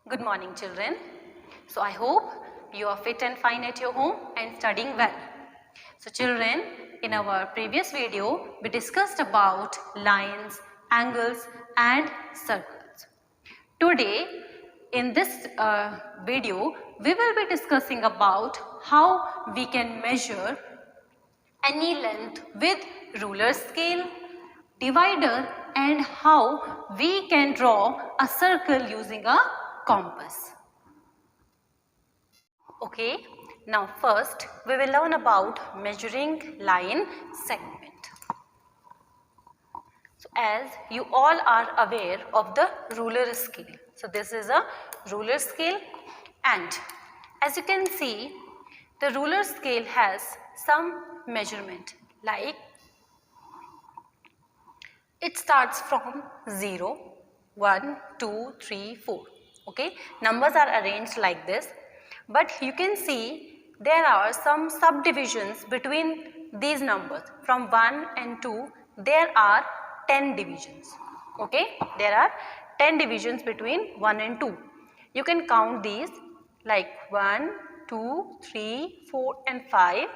Good morning, children. So I hope you are fit and fine at your home and studying well. So children, in our previous video, we discussed about lines, angles and circles. Today, in this video, we will be discussing about how we can measure any length with ruler scale, divider, and how we can draw a circle using a compass. Okay, now first we will learn about measuring line segment. So as you all are aware of the ruler scale. So this is a ruler scale, and as you can see, the ruler scale has some measurement, like it starts from 0, 1, 2, 3, 4. Okay, numbers are arranged like this, but you can see there are some subdivisions between these numbers. From 1 and 2, there are 10 divisions. Okay, there are 10 divisions between 1 and 2. You can count these like 1, 2, 3, 4 and 5,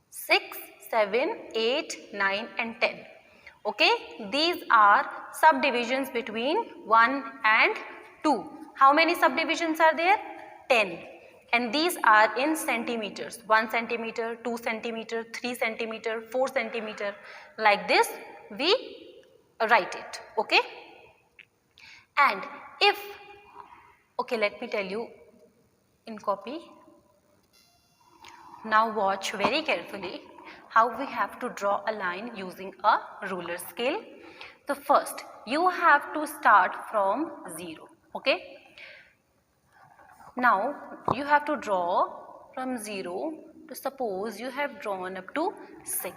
6, 7, 8, 9 and 10. Okay, these are subdivisions between 1 and 2. How many subdivisions are there? 10. And these are in centimeters. 1 centimeter, 2 centimeter, 3 centimeter, 4 centimeter. Like this we write it. Okay. And if, okay, let me tell you in copy. Now watch very carefully how we have to draw a line using a ruler scale. So first you have to start from 0. Okay. Now you have to draw from 0 to, suppose you have drawn up to 6.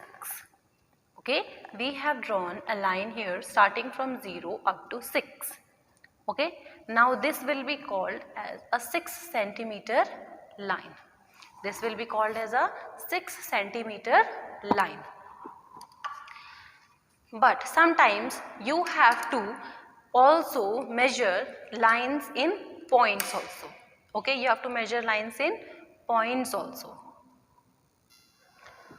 Okay. We have drawn a line here starting from 0 up to 6. Okay. Now this will be called as a 6 centimeter line. This will be called as a 6 centimeter line. But sometimes you have to also measure lines in points also. Okay, you have to measure lines in points also.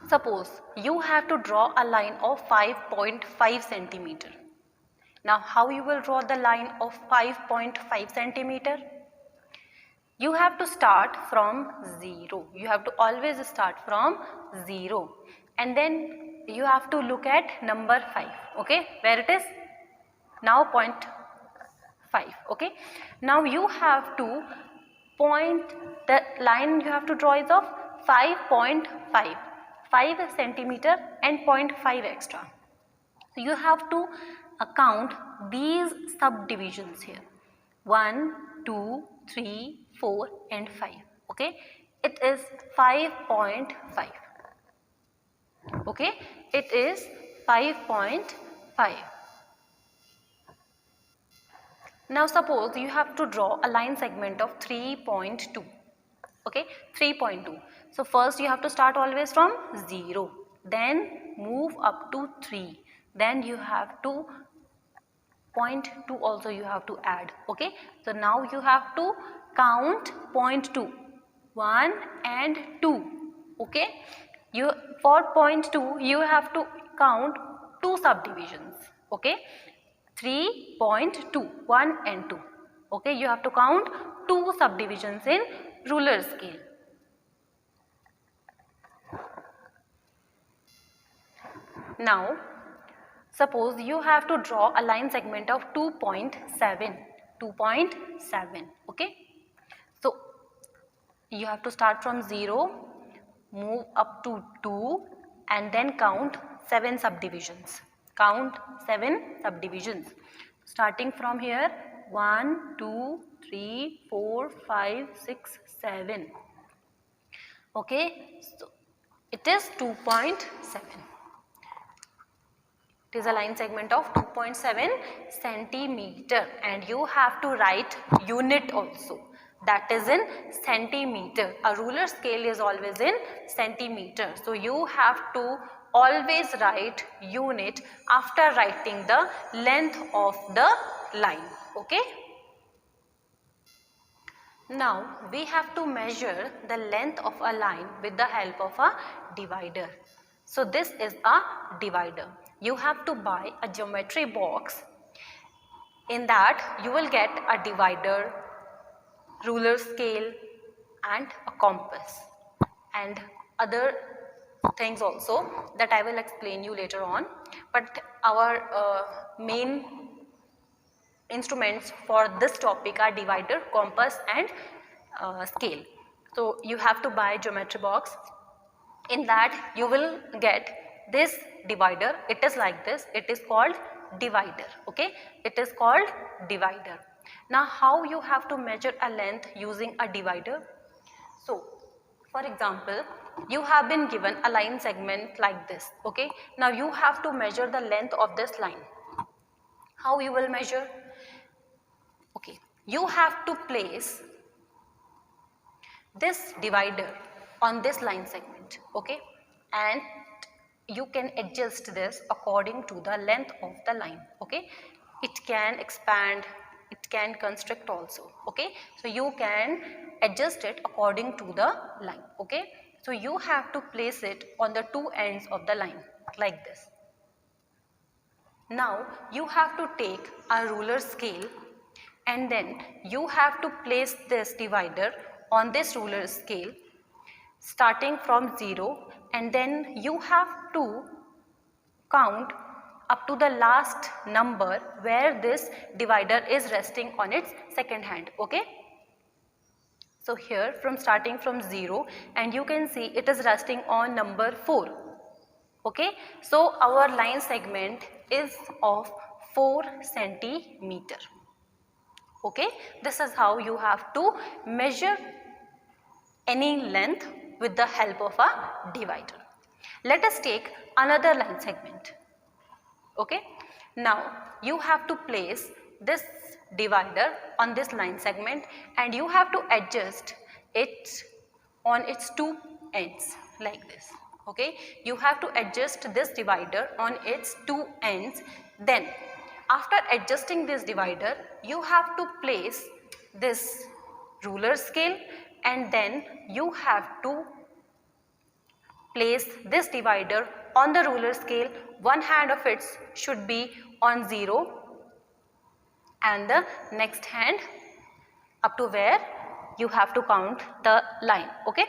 Suppose you have to draw a line of 5.5 centimeter. Now how you will draw the line of 5.5 centimeter? You have to start from 0. You have to always start from 0. And then you have to look at number 5. Okay, where it is? Now 0.5. Okay. Now you have to point, the line you have to draw is of 5.5. 5 centimeter and 0.5 extra. So you have to count these subdivisions here. 1, 2, 3, 4 and 5. Okay, it is 5.5. Okay, it is 5.5. Now suppose you have to draw a line segment of 3.2. Okay, 3.2. So first you have to start always from 0, then move up to 3, then you have to 0.2 also you have to add. Okay, so now you have to count 0.2, 1 and 2. Okay, you for 0.2 you have to count 2 subdivisions. Okay, 3.2, 1 and 2. Okay, you have to count 2 subdivisions in ruler scale. Now suppose you have to draw a line segment of 2.7. 2.7. Okay, so you have to start from 0, move up to 2 and then count 7 subdivisions. Count 7 subdivisions. Starting from here, 1, 2, 3, 4, 5, 6, 7. Okay, so it is 2.7. It is a line segment of 2.7 centimeter, and you have to write unit also. That is in centimeter. A ruler scale is always in centimeter. So you have to always write unit after writing the length of the line. Okay. Now we have to measure the length of a line with the help of a divider. So this is a divider. You have to buy a geometry box. In that you will get a divider, ruler scale and a compass and other things also that I will explain you later on. But our main instruments for this topic are divider, compass and scale. So you have to buy geometry box. In that you will get this divider. It is like this. It is called divider. Okay, it is called divider. Now how you have to measure a length using a divider? So for example, you have been given a line segment like this. Okay, now you have to measure the length of this line. How you will measure? Okay, you have to place this divider on this line segment. Okay, and you can adjust this according to the length of the line. Okay, it can expand, it can constrict also. Okay, so you can adjust it according to the line. Okay, so you have to place it on the two ends of the line like this. Now you have to take a ruler scale and then you have to place this divider on this ruler scale starting from 0, and then you have to count up to the last number where this divider is resting on its second hand. Okay, so here from starting from 0, and you can see it is resting on number 4. Okay, so our line segment is of 4 centimeter. Okay, this is how you have to measure any length with the help of a divider. Let us take another line segment. Okay, now you have to place this divider on this line segment and you have to adjust it on its two ends like this. Okay, you have to adjust this divider on its two ends. Then after adjusting this divider, you have to place this ruler scale and then you have to place this divider on the ruler scale. One hand of it should be on 0 and the next hand up to where you have to count the line. Okay,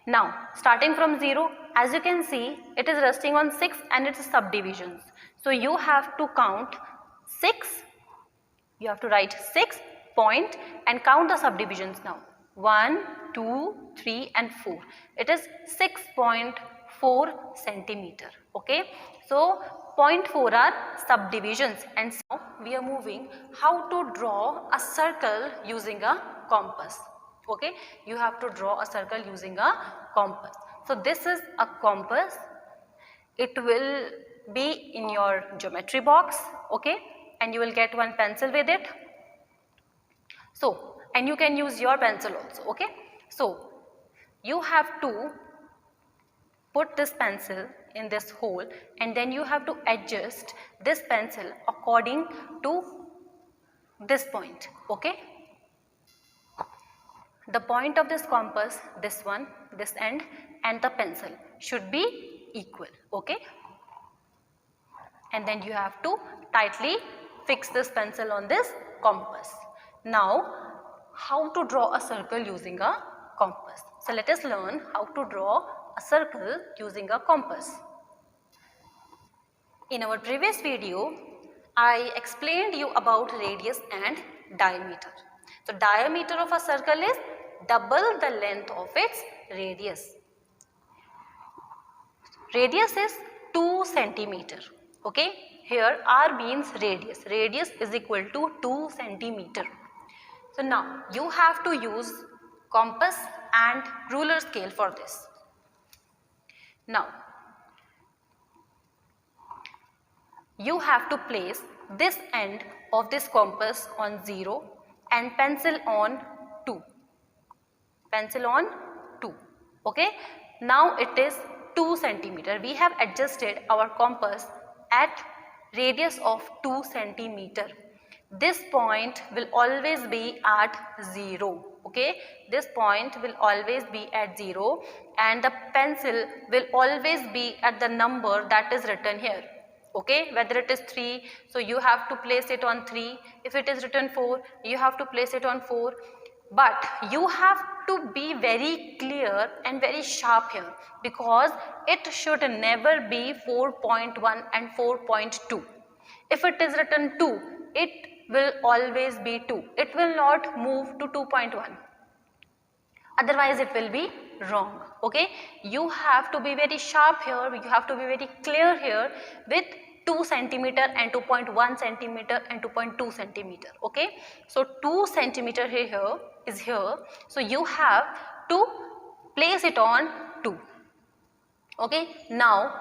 now starting from 0, as you can see it is resting on 6 and its subdivisions. So you have to count 6, you have to write 6 point and count the subdivisions now. 1, 2, 3 and 4. It is 6.4 centimeter. Okay, so 0.4 are subdivisions, and so we are moving how to draw a circle using a compass. Okay, you have to draw a circle using a compass. So this is a compass. It will be in your geometry box. Okay, and you will get one pencil with it. So and you can use your pencil also. Okay, so you have to put this pencil in this hole and then you have to adjust this pencil according to this point. Okay, the point of this compass, this one, this end, and the pencil should be equal. Okay, and then you have to tightly fix this pencil on this compass. Now how to draw a circle using a compass. So let us learn how to draw a circle using a compass. In our previous video, I explained you about radius and diameter. So diameter of a circle is double the length of its radius. Radius is 2 centimeter. Okay, here R means radius. Radius is equal to 2 centimeter. So now you have to use compass and ruler scale for this. Now you have to place this end of this compass on 0 and pencil on 2. Pencil on 2. Okay, now it is 2 centimeter. We have adjusted our compass at radius of 2 centimeter. This point will always be at 0. Okay, this point will always be at 0 and the pencil will always be at the number that is written here. Okay, whether it is 3, so you have to place it on 3. If it is written 4, you have to place it on 4. But you have to be very clear and very sharp here, because it should never be 4.1 and 4.2. If it is written 2, it will always be 2. It will not move to 2.1. Otherwise it will be wrong. Okay, you have to be very sharp here, you have to be very clear here with 2 centimeter and 2.1 centimeter and 2.2 centimeter. Okay, so 2 centimeter here is here, so you have to place it on 2. Okay, now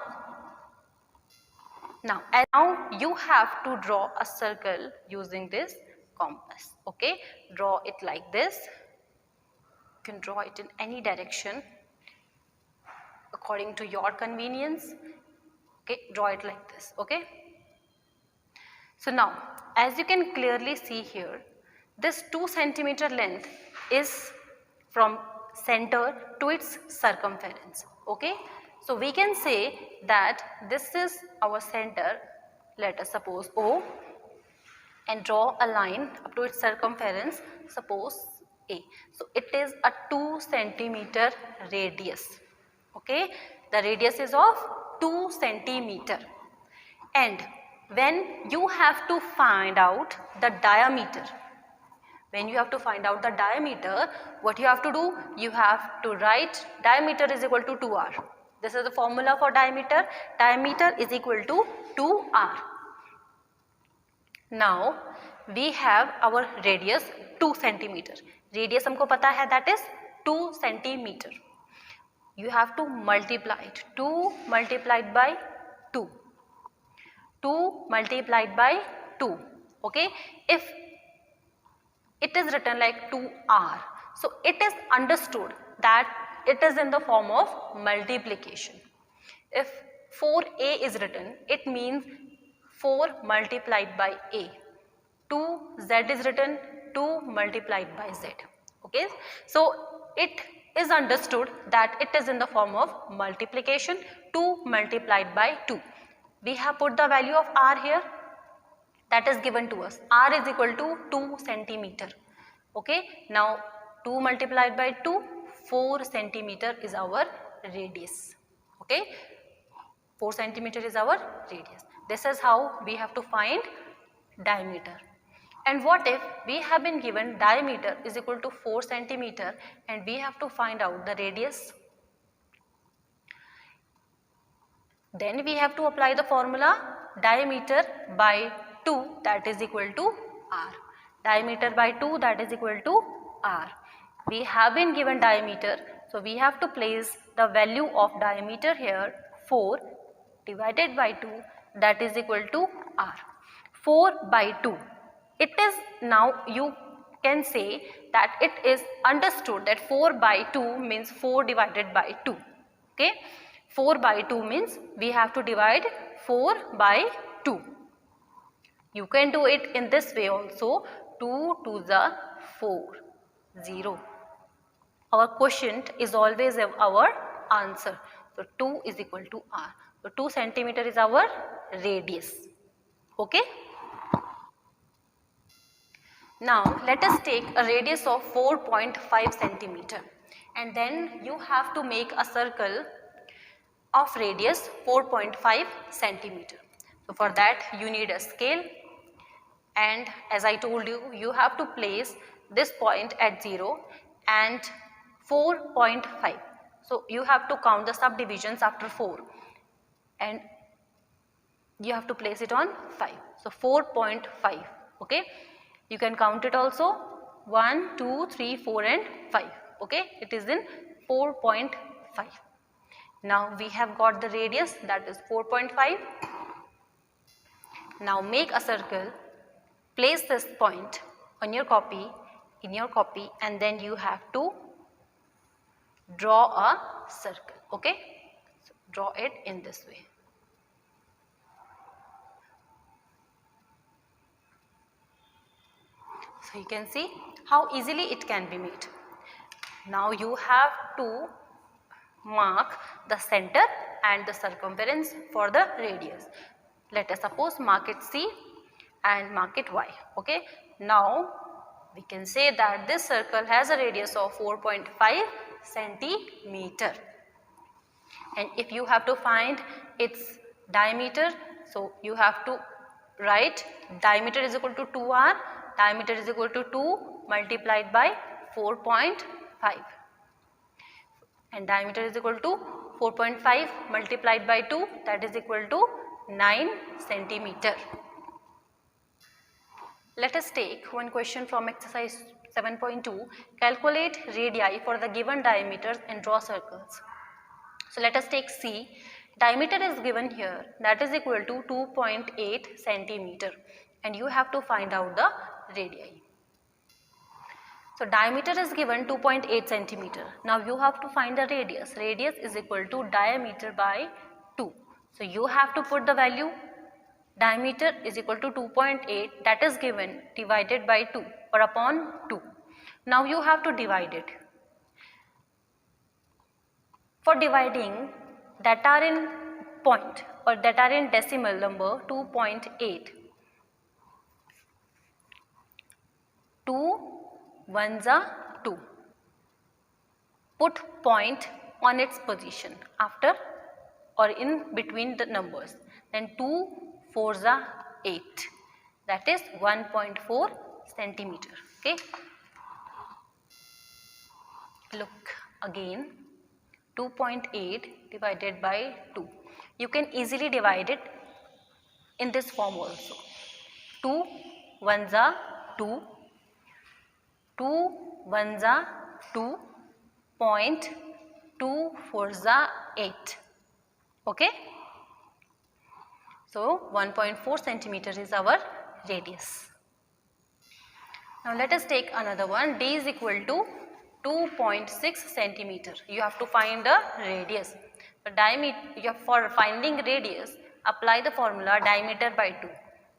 you have to draw a circle using this compass. Okay, draw it like this. You can draw it in any direction according to your convenience. Okay, draw it like this. Okay, so now as you can clearly see here, this 2 centimeter length is from center to its circumference. Okay, so we can say that this is our center, let us suppose O, and draw a line up to its circumference, suppose A. So it is a 2 centimeter radius. Okay, the radius is of 2 centimeter. And when you have to find out the diameter, what you have to do? You have to write diameter is equal to 2r. This is the formula for diameter. Diameter is equal to 2r. Now we have our radius 2 centimeter. Radius हमको पता है, that is 2 centimeter. You have to multiply it. 2 multiplied by 2. 2 multiplied by 2. Okay, if it is written like 2r, so it is understood that it is in the form of multiplication. If 4a is written, it means 4 multiplied by a. 2z is written, 2 multiplied by z. Okay, so it is understood that it is in the form of multiplication. 2 multiplied by 2. We have put the value of r here, that is given to us. R is equal to 2 centimeter. Okay, now 2 multiplied by 2, 4 centimeter is our radius. Okay, 4 centimeter is our radius. This is how we have to find diameter. And what if we have been given diameter is equal to 4 centimeter and we have to find out the radius? Then we have to apply the formula diameter by 2, that is equal to r. Diameter by 2, that is equal to r. We have been given diameter, so we have to place the value of diameter here, 4 divided by 2, that is equal to r. 4 by 2. It is, now you can say that it is understood that 4 by 2 means 4 divided by 2. Okay, 4 by 2 means we have to divide 4 by 2. You can do it in this way also. 2 to the 4, 0. Our quotient is always our answer. So 2 is equal to r. So 2 centimeter is our radius. Okay. Now let us take a radius of 4.5 centimeter and then you have to make a circle of radius 4.5 centimeter. So for that you need a scale, and as I told you, you have to place this point at 0 and 4.5. So you have to count the subdivisions after 4 and you have to place it on 5. So 4.5. Okay, you can count it also, 1, 2, 3, 4 and 5. Okay, it is in 4.5. Now we have got the radius, that is 4.5. Now make a circle, place this point on your copy, and then you have to draw a circle. Okay, so draw it in this way. So you can see how easily it can be made. Now you have to mark the center and the circumference for the radius. Let us suppose mark it C and mark it Y. Okay. Now we can say that this circle has a radius of 4.5 centimeter. And if you have to find its diameter, so you have to write diameter is equal to 2r, diameter is equal to 2 multiplied by 4.5, and diameter is equal to 4.5 multiplied by 2, that is equal to 9 centimeter. Let us take one question from exercise 7.2. Calculate radii for the given diameters and draw circles. So let us take C. Diameter is given here, that is equal to 2.8 centimeter, and you have to find out the radii. So diameter is given 2.8 centimeter. Now you have to find the radius. Radius is equal to diameter by 2. So you have to put the value. Diameter is equal to 2.8, that is given, divided by 2 or upon 2. Now you have to divide it. For dividing that are in point or that are in decimal number 2.8, 2 ones are 2. Put point on its position after or in between the numbers. Then 2 fours are 8, that is 1.4 centimeter. Okay. Look again, 2.8 divided by 2. You can easily divide it in this form also. 2 ones are 2, 2 ones are 2, 0.2 fours are 8. Okay. So 1.4 centimeter is our radius. Now let us take another one. D is equal to 2.6 centimeter. You have to find the radius. The diameter, for finding radius, apply the formula diameter by 2.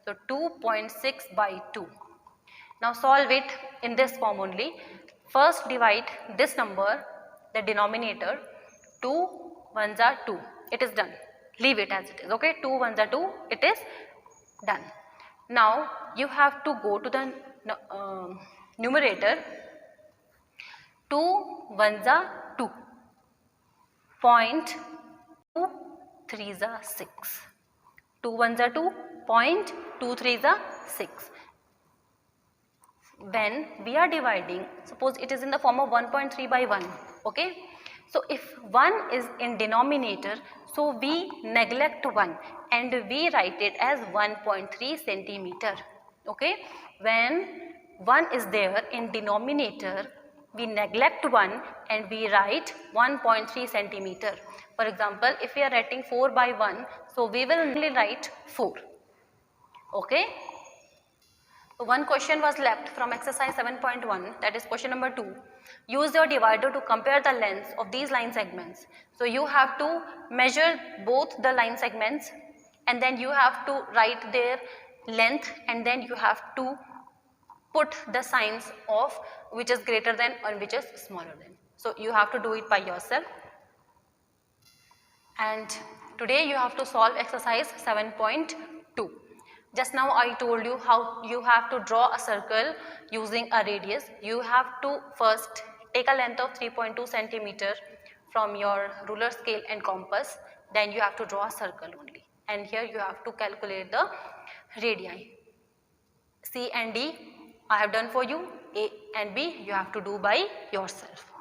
So 2.6 by 2. Now solve it in this form only. First divide this number, the denominator. 2 ones are 2. It is done. Leave it as it is. Okay. 2 ones are 2. It is done. Now you have to go to the numerator. 2 ones are 2. 0.2 threes are 6. 2 ones are 2. 0.2 threes are 6. When we are dividing, suppose it is in the form of 1.3 by 1. Okay. So if 1 is in denominator, so we neglect 1 and we write it as 1.3 centimeter. Okay. When 1 is there in denominator, we neglect 1 and we write 1.3 centimeter. For example, if we are writing 4 by 1, so we will only write 4. Okay. So one question was left from exercise 7.1, that is question number 2. Use your divider to compare the lengths of these line segments. So you have to measure both the line segments and then you have to write their length and then you have to put the signs of which is greater than or which is smaller than. So you have to do it by yourself. And today you have to solve exercise 7.2. Just now I told you how you have to draw a circle using a radius. You have to first take a length of 3.2 centimeter from your ruler scale and compass. Then you have to draw a circle only. And here you have to calculate the radii. C and D I have done for you. A and B you have to do by yourself.